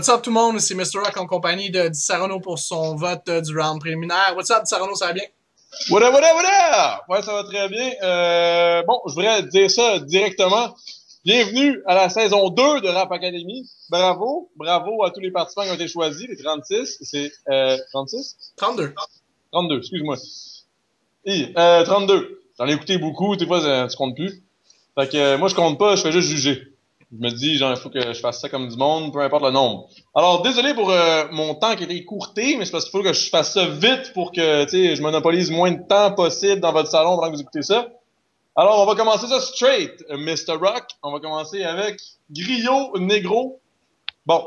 What's up tout le monde, c'est Mr. Rock en compagnie de Sarano pour son vote du round préliminaire. What's up Sarano, ça va bien? What up, what up, what up? Ouais, ça va très bien. Bon, je voudrais dire ça directement. Bienvenue à la saison 2 de Rap Academy. Bravo, bravo à tous les participants qui ont été choisis, les 36. C'est 36? 32. 32, excuse-moi. 32. J'en ai écouté beaucoup, des fois tu comptes plus. Fait que moi je compte pas, je fais juste juger. Je me dis, genre, il faut que je fasse ça comme du monde, peu importe le nombre. Alors, désolé pour mon temps qui a été écourté, mais c'est parce qu'il faut que je fasse ça vite pour que, tu sais, je monopolise moins de temps possible dans votre salon pendant que vous écoutez ça. Alors, on va commencer ça straight, Mr. Rock. On va commencer avec Griot Negro. Bon,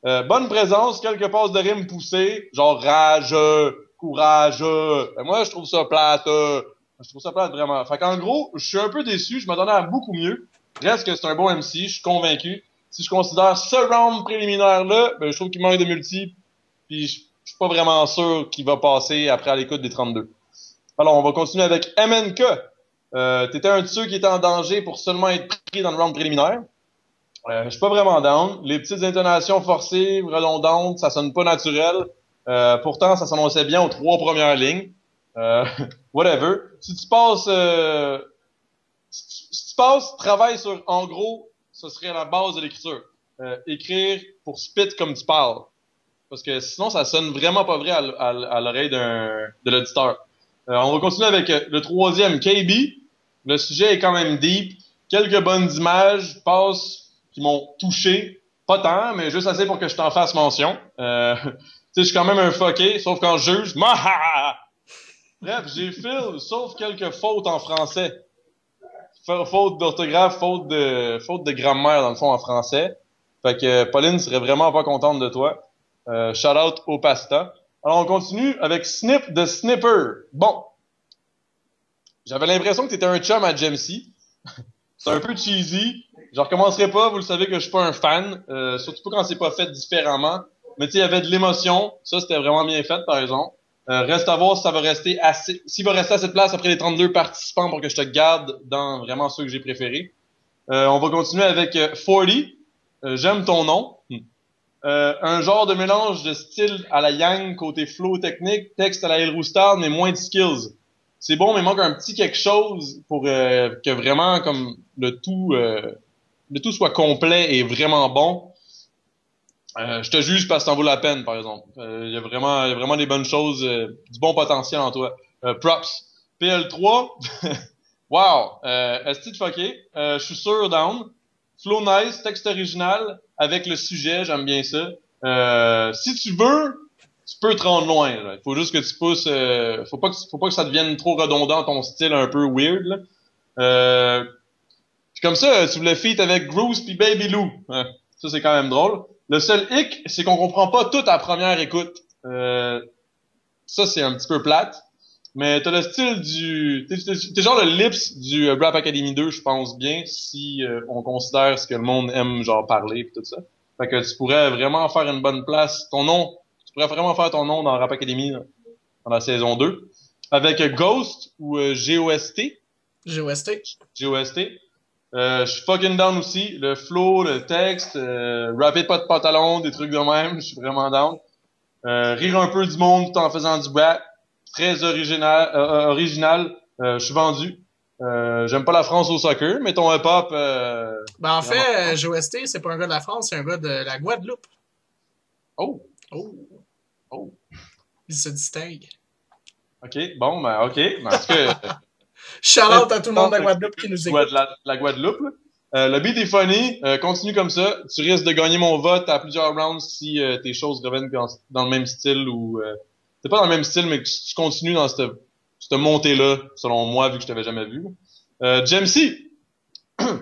bonne présence, quelques passes de rimes poussées, genre rageux, courageux. Moi, je trouve ça plate. Je trouve ça plate vraiment. Fait qu'en gros, je suis un peu déçu. Je m'attendais à beaucoup mieux. Reste que c'est un bon MC, je suis convaincu. Si je considère ce round préliminaire-là, ben, je trouve qu'il manque de multi, puis je suis pas vraiment sûr qu'il va passer après à l'écoute des 32. Alors, on va continuer avec MNK. T'étais un de ceux qui était en danger pour seulement être pris dans le round préliminaire. Je suis pas vraiment down. Les petites intonations forcées, redondantes, ça sonne pas naturel. Pourtant, ça s'annonçait bien aux 3 premières lignes. Whatever. Si tu passes... Si tu passes, travaille sur, en gros, ce serait la base de l'écriture. Écrire pour spit comme tu parles. Parce que sinon, ça sonne vraiment pas vrai à l'oreille de l'auditeur. On va continuer avec le troisième, KB. Le sujet est quand même deep. Quelques bonnes images passent qui m'ont touché. Pas tant, mais juste assez pour que je t'en fasse mention. Tu sais, je suis quand même un fucké, sauf quand je juge. Bref, j'ai fil, sauf quelques fautes en français. Faute d'orthographe, faute de grammaire, dans le fond, en français. Fait que Pauline serait vraiment pas contente de toi. Shout out au pasta. Alors, on continue avec Snip de Snipper. Bon. J'avais l'impression que t'étais un chum à Jamesy. C'est un peu cheesy. Je recommencerai pas, vous le savez que je suis pas un fan. Surtout pas quand c'est pas fait différemment. Mais tu sais, il y avait de l'émotion. Ça, c'était vraiment bien fait, par exemple. Reste à voir si ça va rester assez, s'il va rester à cette place après les 32 participants pour que je te garde dans vraiment ceux que j'ai préférés. On va continuer avec 40. J'aime ton nom. Un genre de mélange de style à la Yang côté flow technique, texte à la El Roustard, mais moins de skills. C'est bon, mais il manque un petit quelque chose pour que vraiment comme le tout soit complet et vraiment bon. Je te juge parce que t'en vaut la peine, par exemple. Il y a vraiment des bonnes choses, du bon potentiel en toi. Props. PL3, wow, est-ce que fucké? Je suis sûr down. Flow nice, texte original, avec le sujet, j'aime bien ça. Si tu veux, tu peux te rendre loin. Là. Il faut juste que tu pousses. Faut pas que ça devienne trop redondant ton style un peu weird. Là. Puis comme ça, tu voulais feat avec Bruce puis Baby Lou. Ça c'est quand même drôle. Le seul hic, c'est qu'on comprend pas tout à première écoute. Ça, c'est un petit peu plate. Mais t'as le style t'es genre le lips du Rap Academy 2, je pense bien, si on considère ce que le monde aime, genre parler et tout ça. Fait que tu pourrais vraiment faire une bonne place. Tu pourrais vraiment faire ton nom dans Rap Academy là, dans la saison 2. Avec Ghost ou GOST. GOST. GOST. Je suis fucking down aussi. Le flow, le texte, rapper pas de pantalon, des trucs de même, je suis vraiment down. Rire un peu du monde tout en faisant du rap. Très original. Je suis vendu. J'aime pas la France au soccer, mais ton hip-hop... Ben en fait, GOST, c'est pas un gars de la France, c'est un gars de la Guadeloupe. Oh! Oh! Oh! Il se distingue. OK, bon, ben OK. Ben, en tout cas... Shout out à tout le monde de la Guadeloupe qui nous écoute. La Guadeloupe, là. Le beat est funny, continue comme ça. Tu risques de gagner mon vote à plusieurs rounds si tes choses reviennent dans le même style ou... c'est pas dans le même style, mais que tu continues dans cette montée-là, selon moi, vu que je t'avais jamais vu. Jamesy,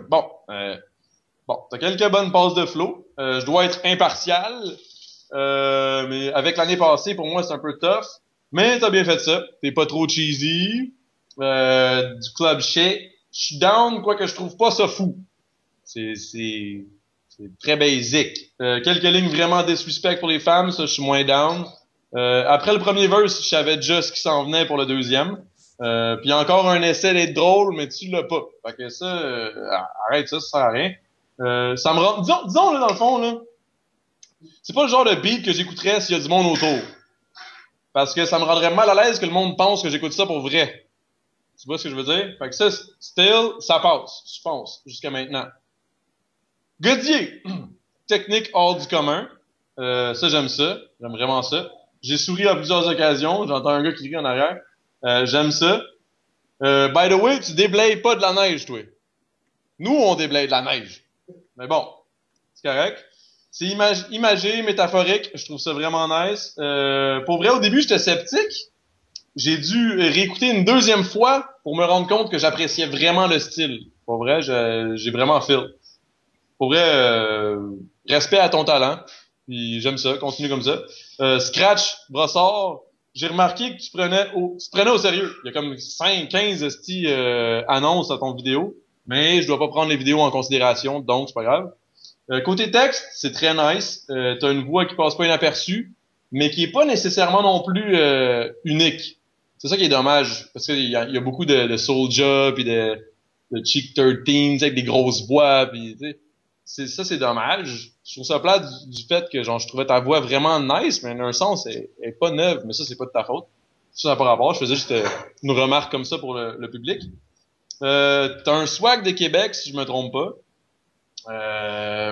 bon, t'as quelques bonnes passes de flow. Je dois être impartial, mais avec l'année passée, pour moi, c'est un peu tough. Mais t'as bien fait ça. T'es pas trop cheesy. Du club shit. Je suis down, quoique je trouve pas ça fou. C'est très basic. Quelques lignes vraiment disrespect pour les femmes, ça, je suis moins down. Après le premier verse, je savais déjà ce qui s'en venait pour le deuxième. Puis encore un essai d'être drôle, mais tu l'as pas. Fait que ça, arrête ça sert à rien. Ça me rend... Disons là, dans le fond, là, c'est pas le genre de beat que j'écouterais s'il y a du monde autour. Parce que ça me rendrait mal à l'aise que le monde pense que j'écoute ça pour vrai. Tu vois ce que je veux dire? Fait que ça, still, ça passe, je pense, jusqu'à maintenant. Godier, technique hors du commun. Ça, j'aime ça. J'aime vraiment ça. J'ai souri à plusieurs occasions. J'entends un gars qui rit en arrière. J'aime ça. By the way, tu déblayes pas de la neige, toi. Nous, on déblaye de la neige. Mais bon, c'est correct. C'est imagé, métaphorique. Je trouve ça vraiment nice. Pour vrai, au début, j'étais sceptique. J'ai dû réécouter une deuxième fois pour me rendre compte que j'appréciais vraiment le style. Pour vrai, j'ai vraiment feel. Pour vrai, respect à ton talent. Puis j'aime ça, continue comme ça. Scratch, Brossard, j'ai remarqué que tu te prenais au sérieux. Il y a comme 15 annonces à ton vidéo, mais je dois pas prendre les vidéos en considération, donc c'est pas grave. Côté texte, c'est très nice. T'as une voix qui passe pas inaperçue, mais qui est pas nécessairement non plus unique. C'est ça qui est dommage, parce qu'il y a beaucoup de Soulja puis de Cheek 13 avec des grosses voix, puis tu sais, c'est dommage. Je trouve ça plate du fait que genre je trouvais ta voix vraiment nice, mais dans un sens, elle est pas neuve, mais ça c'est pas de ta faute. Ça n'a pas rapport. Je faisais juste une remarque comme ça pour le public. T'as un swag de Québec, si je me trompe pas.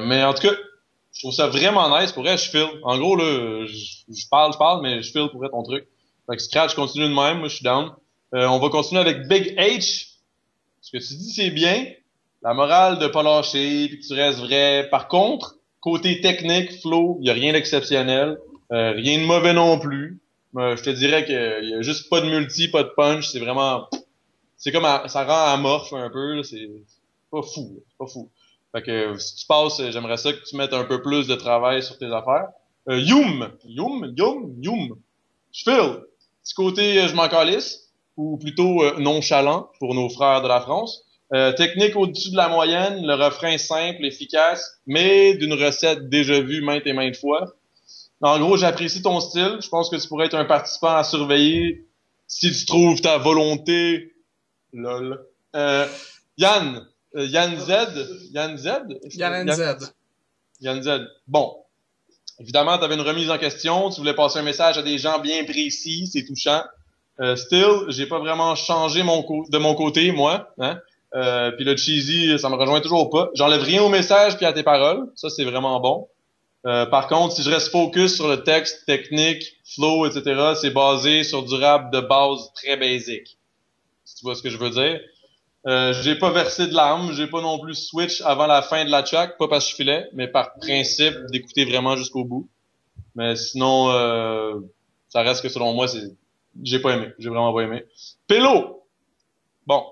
Mais en tout cas, je trouve ça vraiment nice. Pour vrai, je feel. En gros, là, je parle, mais je feel pour vrai ton truc. Fait que Scratch continue de même, moi je suis down. On va continuer avec Big H. Ce que tu dis, c'est bien. La morale de pas lâcher, puis que tu restes vrai. Par contre, côté technique, flow, il y a rien d'exceptionnel. Rien de mauvais non plus. Je te dirais qu'il y a juste pas de multi, pas de punch. C'est vraiment... C'est comme... ça rend amorphe un peu. Là. C'est pas fou. C'est pas fou. Fait que si tu passes, j'aimerais ça que tu mettes un peu plus de travail sur tes affaires. Youm. Je feel. Petit côté, je m'en calisse. Ou plutôt nonchalant pour nos frères de la France. Technique au-dessus de la moyenne, le refrain simple, efficace, mais d'une recette déjà vue maintes et maintes fois. En gros, j'apprécie ton style. Je pense que tu pourrais être un participant à surveiller si tu trouves ta volonté. Lol. Yann. Yann Z. Yann Z? Yann NZ. Yann Z. Bon. Évidemment, tu avais une remise en question. Tu voulais passer un message à des gens bien précis. C'est touchant. Still, j'ai pas vraiment changé de mon côté, moi. Hein? Puis le cheesy, ça me rejoint toujours pas. J'enlève rien au message puis à tes paroles. Ça, c'est vraiment bon. Par contre, si je reste focus sur le texte, technique, flow, etc., c'est basé sur du rap de base très basic. Si tu vois ce que je veux dire. J'ai pas versé de larmes, j'ai pas non plus switch avant la fin de la track, pas parce que je filais, mais par principe d'écouter vraiment jusqu'au bout. Mais sinon, ça reste que selon moi, j'ai pas aimé. J'ai vraiment pas aimé. Pélo! Bon.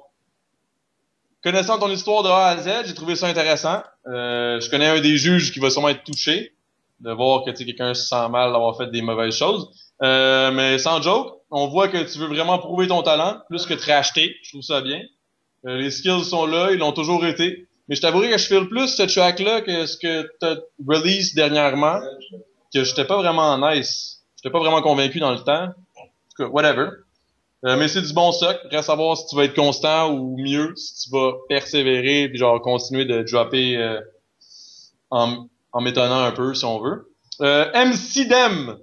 Connaissant ton histoire de A à Z, j'ai trouvé ça intéressant. Je connais un des juges qui va sûrement être touché de voir que quelqu'un se sent mal d'avoir fait des mauvaises choses. Mais sans joke, on voit que tu veux vraiment prouver ton talent plus que te racheter. Je trouve ça bien. Les skills sont là, ils l'ont toujours été. Mais je t'avouerai que je feel plus ce track-là que ce que t'as release dernièrement, que j'étais pas vraiment nice. J'étais pas vraiment convaincu dans le temps. En tout cas, whatever. Mais c'est du bon stock. Reste à voir si tu vas être constant ou mieux, si tu vas persévérer puis genre continuer de dropper en m'étonnant un peu si on veut. MC Dem.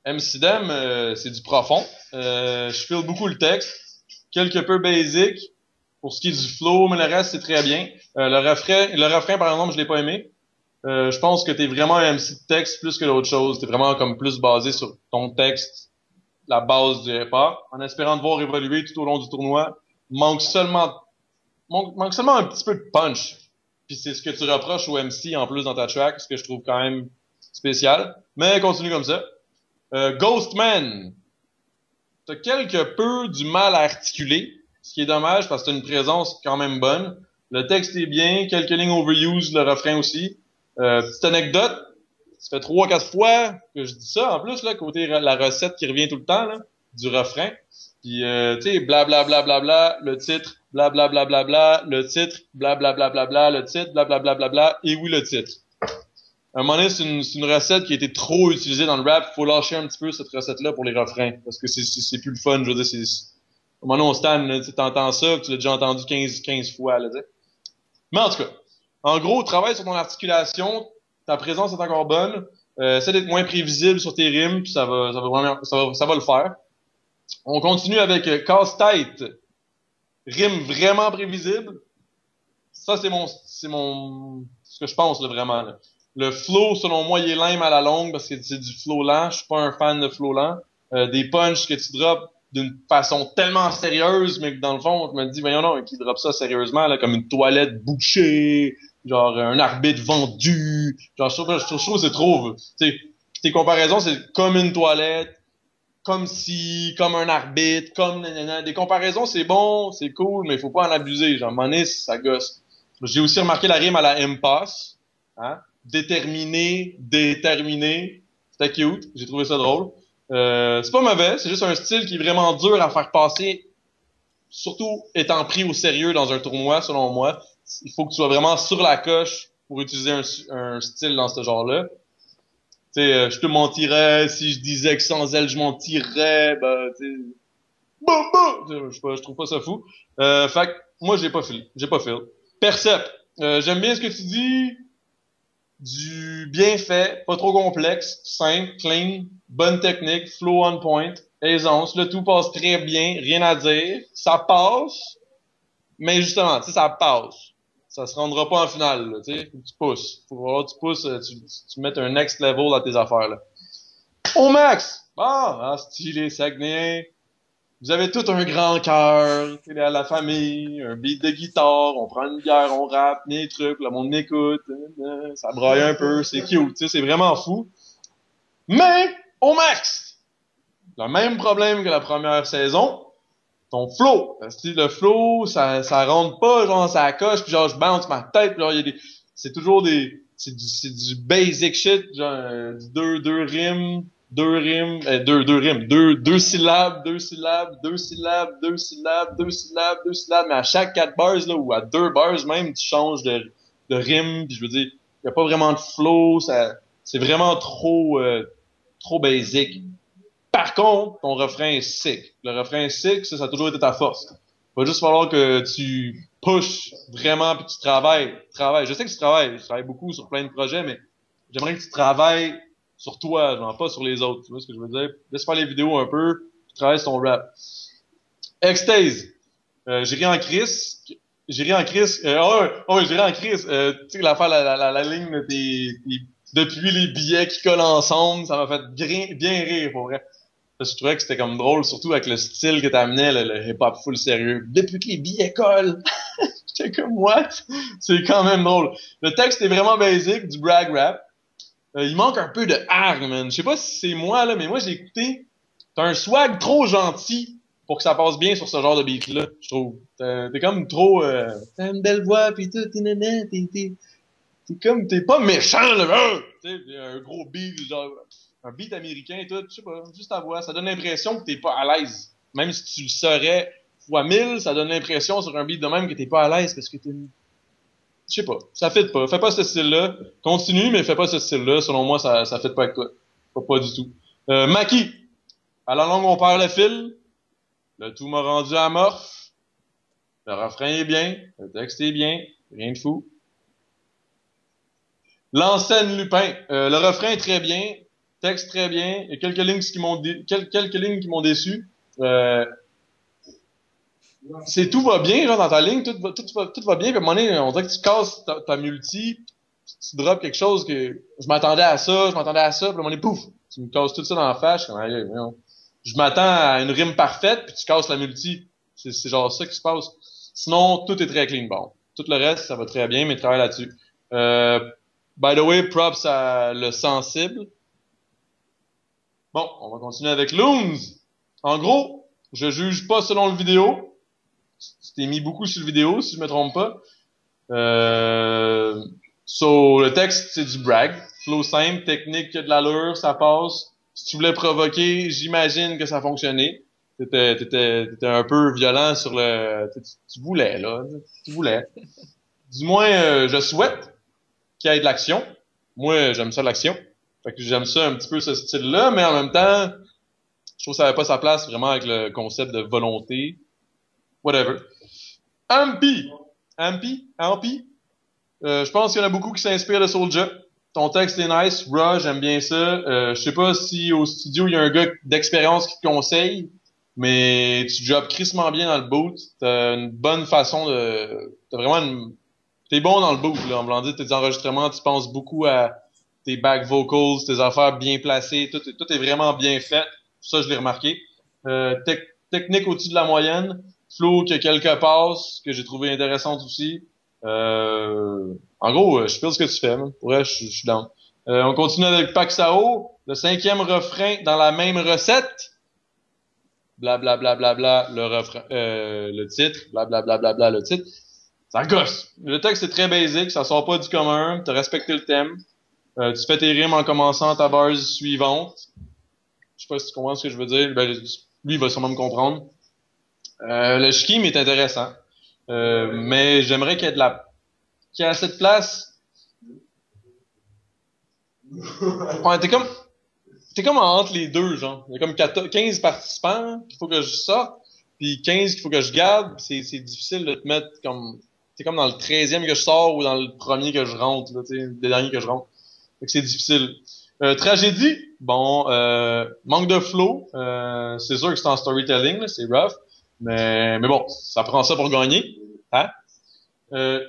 MC Dem, c'est du profond. Je feel beaucoup le texte. Quelque peu basic. Pour ce qui est du flow, mais le reste, c'est très bien. Le refrain, par exemple, je l'ai pas aimé. Je pense que t'es vraiment un MC de texte plus que d'autres choses. T'es vraiment comme plus basé sur ton texte, la base du hip-hop, en espérant te voir évoluer tout au long du tournoi. Manque seulement un petit peu de punch. Puis c'est ce que tu reproches au MC en plus dans ta track, ce que je trouve quand même spécial. Mais continue comme ça. Ghostman. T'as quelque peu du mal à articuler, ce qui est dommage parce que t'as une présence quand même bonne. Le texte est bien, quelques lignes overused, le refrain aussi. Petite anecdote, ça fait 3-4 fois que je dis ça en plus, là, côté la recette qui revient tout le temps, là, du refrain. Puis, tu sais, blablabla, le titre, blablabla, le titre, blablabla, le titre, blablabla, et oui, le titre. À un moment donné, c'est une recette qui a été trop utilisée dans le rap. Faut lâcher un petit peu cette recette-là pour les refrains. Parce que c'est plus le fun. Je veux dire, à un moment donné, on stand, tu t'entends ça, tu l'as déjà entendu 15 fois, là, tu sais. Mais en tout cas, en gros, travaille sur ton articulation. ta présence est encore bonne. Essaie d'être moins prévisible sur tes rimes, puis ça va vraiment, ça va le faire. On continue avec casse-tête. Rime vraiment prévisible. Ça, ce que je pense, là, vraiment, là. Le flow, selon moi, il est lame à la longue parce que c'est du flow lent. Je suis pas un fan de flow lent. Des punchs que tu drops d'une façon tellement sérieuse, mais que dans le fond, je me dis, voyons non, qui drop ça sérieusement, là, comme une toilette bouchée, genre un arbitre vendu. Genre, je trouve que c'est trop, tu sais, tes comparaisons, c'est comme une toilette, comme si, comme un arbitre, comme nanana. Des comparaisons, c'est bon, c'est cool, mais il faut pas en abuser. Genre, à un moment donné, ça gosse. J'ai aussi remarqué la rime à la impasse, hein? Déterminé, déterminé. C'était cute, j'ai trouvé ça drôle. C'est pas mauvais, c'est juste un style qui est vraiment dur à faire passer, surtout étant pris au sérieux dans un tournoi, selon moi. Il faut que tu sois vraiment sur la coche pour utiliser un style dans ce genre-là. Tu sais, je te mentirais si je disais que sans elle, je mentirais. Ben, tu sais, je trouve pas ça fou. Fait que moi, j'ai pas fil. Percept. J'aime bien ce que tu dis. Du bien fait, pas trop complexe, simple, clean, bonne technique, flow on point, aisance, le tout passe très bien, rien à dire, ça passe, mais justement, tu sais, ça passe. Ça se rendra pas en finale, là, tu sais, faut que tu pousses. Faut voir, tu pousses, tu mettes un next level dans tes affaires, là. Au max! Ah, stylé, Saguenay. Vous avez tout un grand cœur, à la famille, un beat de guitare, on prend une bière, on rappe, des trucs, le monde écoute, ça braille un peu, c'est cute, tu sais, c'est vraiment fou. Mais, au max, le même problème que la première saison, ton flow. Le flow, ça rentre pas, genre, ça coche, puis genre, je bounce ma tête, genre, il y a c'est toujours c'est du basic shit, genre, deux rimes, deux syllabes, mais à chaque 4 bars, là, ou à 2 bars même, tu changes de rime, puis je veux dire, y a pas vraiment de flow, c'est vraiment trop basic. Par contre, ton refrain est sick. Le refrain est sick, ça a toujours été ta force. Il va juste falloir que tu pushes vraiment puis tu travailles. Je sais que tu travailles beaucoup sur plein de projets, mais j'aimerais que tu travailles sur toi, genre pas sur les autres. Tu vois ce que je veux dire? Laisse faire les vidéos un peu, puis travaille sur ton rap. Extase. J'ai ri en crise. J'ai ri en crise. J'ai ri en crise. Tu sais, la ligne de depuis les billets qui collent ensemble, ça m'a fait bien rire, pour vrai. Parce que je trouvais que c'était comme drôle, surtout avec le style que t'amenais, le hip-hop full sérieux. Depuis que les billets collent. J'étais comme, what? C'est quand même drôle. Le texte est vraiment basic, du brag rap. Il manque un peu de hargne, man. Je sais pas si c'est moi, là, mais moi, j'ai écouté. T'as un swag trop gentil pour que ça passe bien sur ce genre de beat-là, je trouve. T'es comme trop, t'as une belle voix, pis tout, t'es pas méchant, là. Tu sais, un gros beat, genre, un beat américain et tout, je sais pas, juste ta voix. Ça donne l'impression que t'es pas à l'aise. Même si tu le serais fois 1000, ça donne l'impression sur un beat de même que t'es pas à l'aise parce que je sais pas, ça fit pas. Fais pas ce style-là. Continue, mais fais pas ce style-là. Selon moi, ça fit pas avec toi. Pas du tout. Maki. À la longue, on perd le fil. Le tout m'a rendu amorphe. Le refrain est bien. Le texte est bien. Rien de fou. L'enseigne Lupin. Le refrain est très bien. Texte très bien. Il y a quelques lignes qui m'ont déçu. Tout va bien, genre, dans ta ligne, tout va bien, puis à un moment donné, on dirait que tu casses ta multi, tu drops quelque chose que, je m'attendais à ça, puis à un moment donné, pouf, tu me casses tout ça dans la face, comme, allez, non. Je m'attends à une rime parfaite, puis tu casses la multi. C'est genre ça qui se passe. Sinon, tout est très clean, bon. Tout le reste, ça va très bien, mais travaille là-dessus. By the way, props à le sensible. Bon, on va continuer avec Loons. En gros, je juge pas selon le vidéo. Tu t'es mis beaucoup sur le vidéo, si je me trompe pas. Le texte, c'est du brag. Flow simple, technique, de l'allure, ça passe. Si tu voulais provoquer, j'imagine que ça fonctionnait. T'étais un peu violent sur tu voulais, là. Tu voulais. Du moins, je souhaite qu'il y ait de l'action. Moi, j'aime ça, l'action. Fait que j'aime ça un petit peu, ce style-là, mais en même temps, je trouve que ça n'avait pas sa place vraiment avec le concept de volonté. Whatever. Ampi. Je pense qu'il y en a beaucoup qui s'inspirent de Soulja. ton texte est nice, raw, j'aime bien ça. Je sais pas si au studio, il y a un gars d'expérience qui te conseille, mais tu jobs crissement bien dans le boot. T'as une bonne façon de... T'as vraiment une... T'es bon dans le boot, là. En blanc dit, tes enregistrements, tu penses beaucoup à tes back vocals, tes affaires bien placées. Tout est vraiment bien fait. Ça, je l'ai remarqué. Technique au-dessus de la moyenne. Flow qui a quelques passes que j'ai trouvé intéressantes aussi. En gros, je fais ce que tu fais. Pour vrai, je suis down. On continue avec Paxao. Le 5e refrain dans la même recette. Bla bla bla bla bla le refrain, le titre. Bla bla bla bla bla le titre. Ça gosse. Le texte est très basique, ça sort pas du commun. T'as respecté le thème. Tu fais tes rimes en commençant ta base suivante. Je sais pas si tu comprends ce que je veux dire. Ben, lui, il va sûrement me comprendre. Le scheme est intéressant. Mais j'aimerais qu'il y ait assez de place. Ouais, t'es comme entre les deux, genre. Il y a comme 15 participants qu'il faut que je sorte, puis 15 qu'il faut que je garde. C'est difficile de te mettre comme... C'est comme dans le 13e que je sors ou dans le premier que je rentre, là, tu sais, le dernier que je rentre. Fait que c'est difficile. Tragédie, bon, manque de flow. C'est sûr que c'est en storytelling, là, c'est rough. Mais bon, ça prend ça pour gagner. Hein?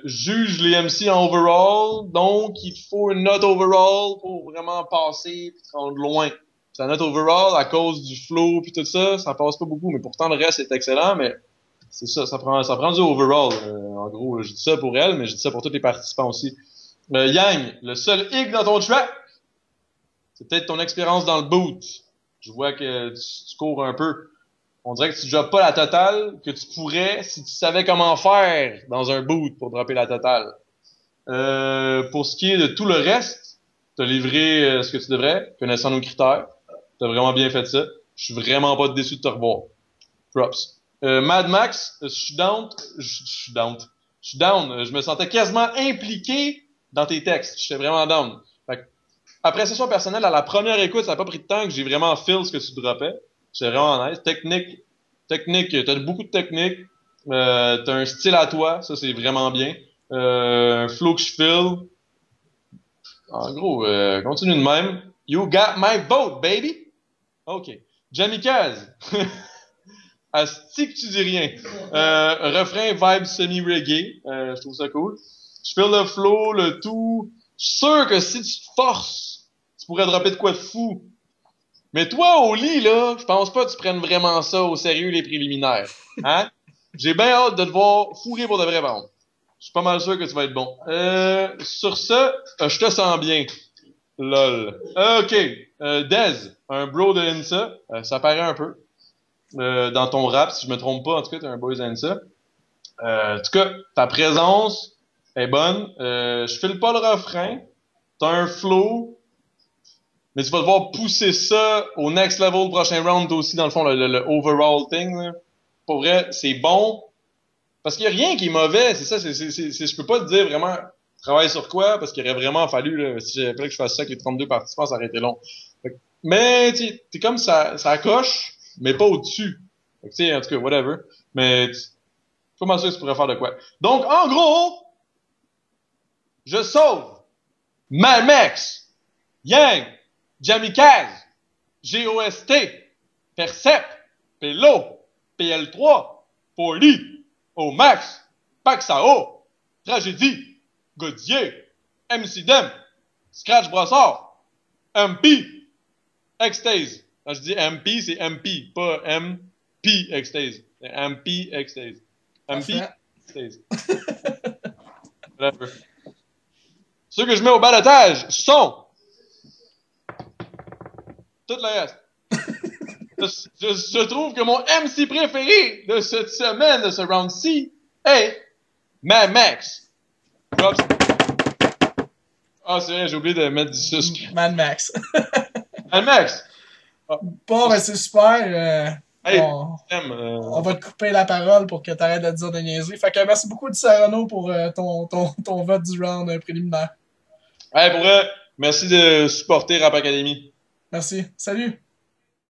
Juge les MC en overall, donc il faut une note overall pour vraiment passer et te rendre loin. La note overall, à cause du flow puis tout ça, ça passe pas beaucoup, mais pourtant le reste est excellent, mais c'est ça, ça prend du overall. En gros, je dis ça pour elle, mais je dis ça pour tous les participants aussi. Yang, le seul hic dans ton track, c'est peut-être ton expérience dans le boot. Je vois que tu cours un peu. On dirait que tu droppes pas la totale que tu pourrais si tu savais comment faire dans un boot pour dropper la totale. Pour ce qui est de tout le reste, t'as livré ce que tu devrais, connaissant nos critères. T'as vraiment bien fait ça. Je suis vraiment pas déçu de te revoir. Props. Mad Max, je suis down. Je me sentais quasiment impliqué dans tes textes. J'étais vraiment down. Après session personnelle, à la première écoute, ça n'a pas pris de temps que j'ai vraiment feel ce que tu droppais. C'est vraiment nice. Technique, t'as beaucoup de technique. T'as un style à toi, ça c'est vraiment bien. Un flow que je feel. En gros, continue de même. You got my vote, baby! OK. Jamie Kaz. Asti que tu dis rien. Refrain vibe semi-reggae. Je trouve ça cool. Je feel le flow, le tout. Je suis sûr que si tu te forces, tu pourrais dropper de quoi de fou. Mais toi, au lit, là, je pense pas que tu prennes vraiment ça au sérieux, les préliminaires. Hein? J'ai bien hâte de te voir fourrer pour de vrai vendre. Je suis pas mal sûr que tu vas être bon. Sur ça, je te sens bien. Lol. OK. Dez, un bro de Insa. Ça paraît un peu. Dans ton rap, si je me trompe pas, en tout cas, t'es un boy d'Insa. En tout cas, ta présence est bonne. Je file pas le refrain. T'as un flow. Mais tu vas devoir pousser ça au next level, le prochain round aussi, dans le fond, le overall thing. Là. Pour vrai, c'est bon. Parce qu'il y a rien qui est mauvais. C'est ça, je peux pas te dire vraiment travaille sur quoi, parce qu'il aurait vraiment fallu, là, si j'avais fallu que je fasse ça avec les 32 participants, ça aurait été long. Mais, t'es comme ça coche, mais pas au-dessus. Tu sais, en tout cas, whatever. Mais, comment ça que tu pourrais faire de quoi? Donc, en gros, je sauve Mad Max, Yang, Jamie Kaz, GOST, Percept, Pelo, PL3, Poli, Omax, Paxao, Tragédie, Godier, MC Dem, Scratch Brossard, MP, Extase. Quand je dis MP, c'est MP, pas MP Extase. C'est MP Extase. MP Extase. Whatever. Ceux que je mets au balotage sont tout le reste. Je trouve que mon MC préféré de cette semaine, de ce round-ci, est Mad Max. Props. Ah, c'est vrai, j'ai oublié de mettre du sucre. Mad Max. Mad Max! Ah. Bon, ben c'est super. Hey, on va te couper la parole pour que tu arrêtes de dire de niaiseries. Fait que merci beaucoup, Sarano, pour ton vote du round préliminaire. Hey, pour vrai, merci de supporter Rap Academy. Merci. Salut!